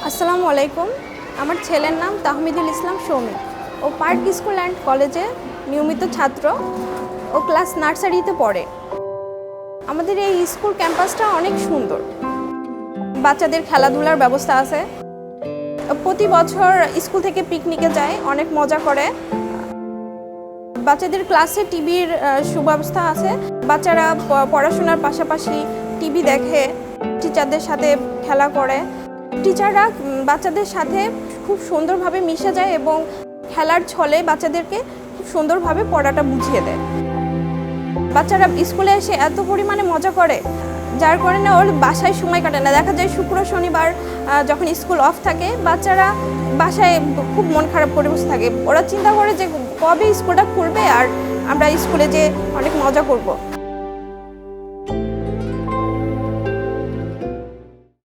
আসসালামু আলাইকুম। আমার ছেলের নাম তাহমিদুল ইসলাম সৌমিক। ও পার্ক স্কুল অ্যান্ড কলেজে নিয়মিত ছাত্র। ও ক্লাস নার্সারিতে পড়ে। আমাদের এই স্কুল ক্যাম্পাসটা অনেক সুন্দর। বাচ্চাদের খেলাধুলার ব্যবস্থা আছে। প্রতি বছর স্কুল থেকে পিকনিকে যায়, অনেক মজা করে। বাচ্চাদের ক্লাসে টিভির সুব্যবস্থা আছে। বাচ্চারা পড়াশোনার পাশাপাশি টিভি দেখে, টিচারদের সাথে খেলা করে। টিচাররা বাচ্চাদের সাথে খুব সুন্দরভাবে মিশে যায় এবং খেলার ছলে বাচ্চাদেরকে খুব সুন্দরভাবে পড়াটা বুঝিয়ে দেয়। বাচ্চারা স্কুলে এসে এত পরিমাণে মজা করে, যার কারণে ওর বাসায় সময় কাটে না। দেখা যায় শুক্র শনিবার যখন স্কুল অফ থাকে, বাচ্চারা বাসায় খুব মন খারাপ করে বসে থাকে। ওরা চিন্তা করে যে কবে স্কুলটা খুলবে আর আমরা স্কুলে যেয়ে অনেক মজা করব।